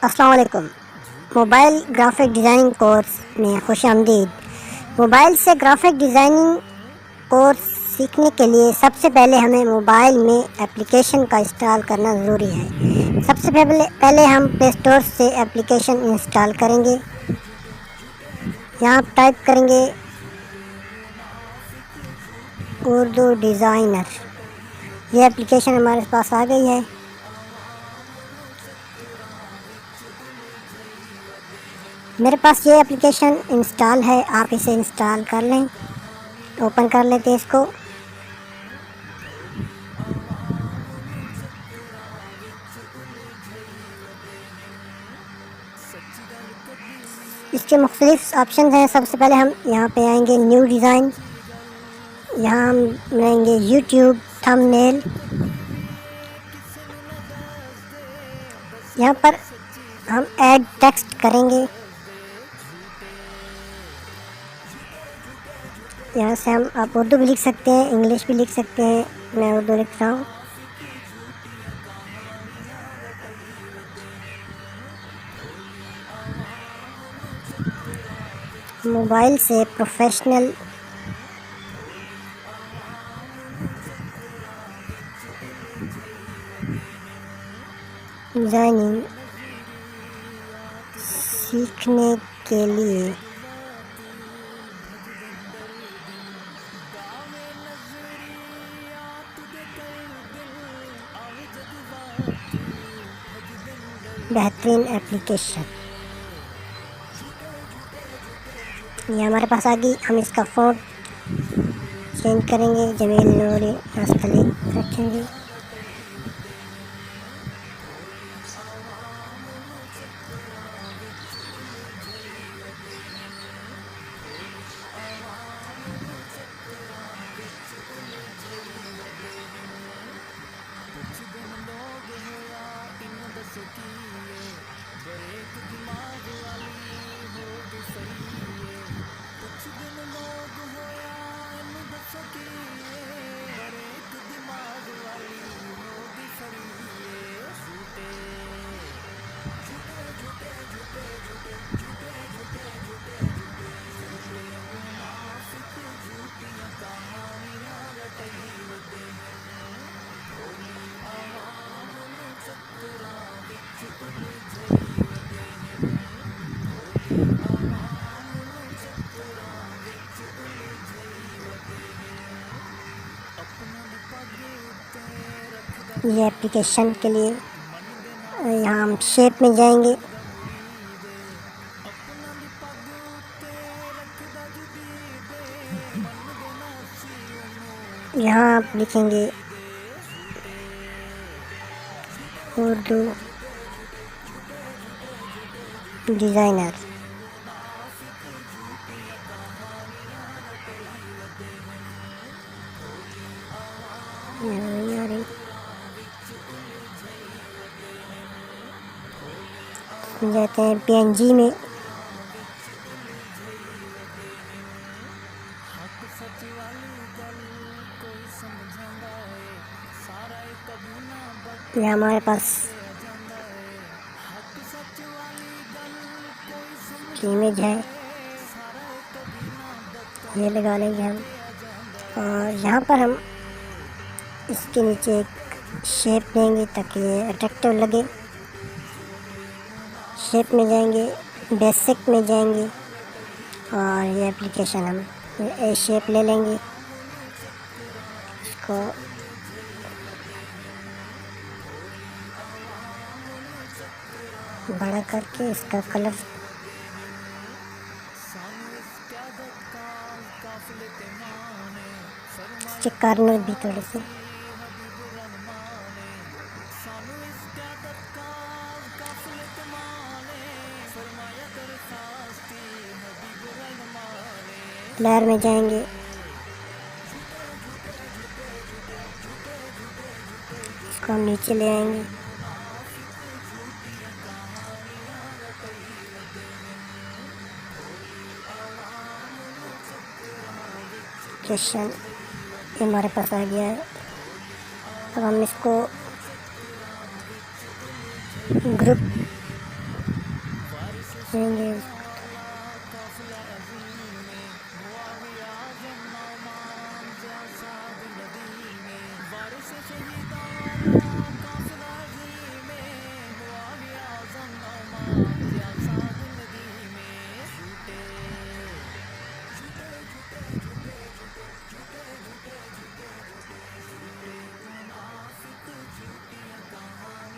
अस्सलाम वालेकुम। Mobile graphic designing course में खुशामदीद। मोबाइल से ग्राफिक डिज़ाइनिंग कोर्स सीखने के लिए सबसे पहले हमें मोबाइल में एप्लीकेशन का इंस्टॉल करना ज़रूरी है। सबसे पहले हम प्ले स्टोर से एप्लीकेशन इंस्टॉल करेंगे। यहाँ टाइप करेंगे उर्दू डिज़ाइनर। ये एप्लीकेशन हमारे पास आ गई है। मेरे पास ये एप्लीकेशन इंस्टॉल है, आप इसे इंस्टॉल कर लें। ओपन कर लेते हैं इसको। इसके मुख्तलिफ ऑप्शन हैं। सबसे पहले हम यहाँ पे आएंगे न्यू डिज़ाइन। यहाँ हम बनाएंगे यूट्यूब थंबनेल। यहाँ पर हम ऐड टेक्स्ट करेंगे। यहाँ से हम आप उर्दू भी लिख सकते हैं, इंग्लिश भी लिख सकते हैं। मैं उर्दू लिख रहा हूँ। मोबाइल से प्रोफेशनल डिज़ाइनिंग सीखने के लिए बेहतरीन एप्लीकेशन ये हमारे पास आ गई। हम इसका फ़ॉन्ट चेंज करेंगे, जमील नूरी नस्तली रखेंगे। ये एप्लीकेशन के लिए यहाँ हम शेप में जाएंगे। यहाँ आप लिखेंगे उर्दू डिज़ाइनर। जाते हैं PNG में। ये हमारे पास इमेज है, ये लगा लेंगे हम। और यहाँ पर हम इसके नीचे एक शेप देंगे ताकि ये अट्रैक्टिव लगे। शेप में जाएंगे, बेसिक में जाएंगे और ये एप्लीकेशन हम ए शेप ले लेंगे। इसको बड़ा करके इसका कलर इसके कॉर्नर भी थोड़े से लेयर में जाएंगे। इसको हम नीचे ले आएंगे। क्वेश्चन हमारे पास आ गया है। अब हम इसको ग्रुप देंगे।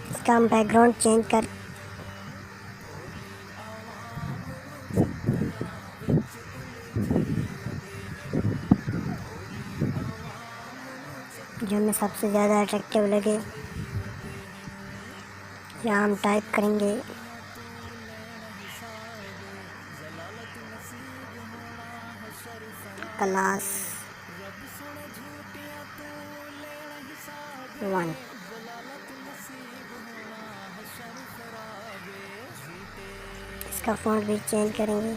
इसका हम बैकग्राउंड चेंज कर जो हमें सबसे ज़्यादा अट्रैक्टिव लगे यहाँ हम टाइप करेंगे क्लास 1। इसका फ़ॉन्ट भी चेंज करेंगे।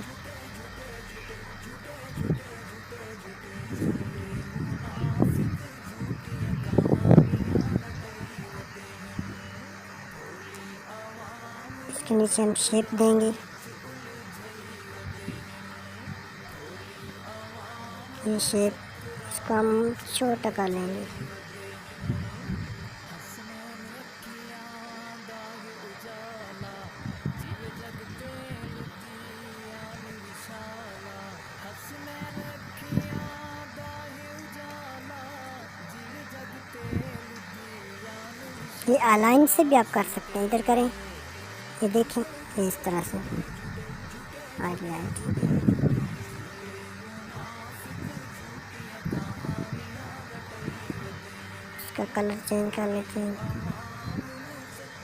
इसके नीचे हम शेप देंगे। ये शेप इसको हम छोटा कर लेंगे। ये अलाइन से भी आप कर सकते हैं, इधर करें, ये देखें, ये इस तरह से आ गया है। इसका कलर चेंज कर लेते हैं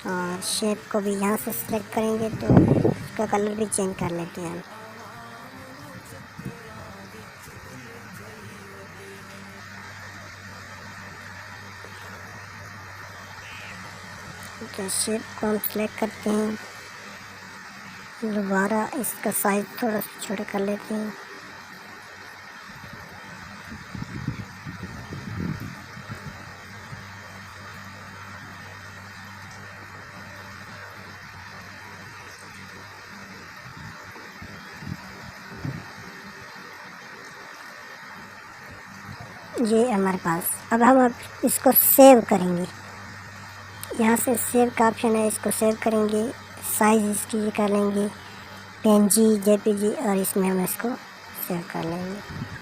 और शेप को भी यहाँ से सिलेक्ट करेंगे तो इसका कलर भी चेंज कर लेते हैं। तो शेप को हम सिलेक्ट करते हैं, दोबारा इसका साइज़ थोड़ा छोटा कर लेते हैं। ये हमारे पास, अब हम इसको सेव करेंगे। यहाँ से सेव का ऑप्शन है, इसको सेव करेंगे, साइज़ इसकी कर लेंगे PNG JPG और इसमें हम इसको सेव कर लेंगे।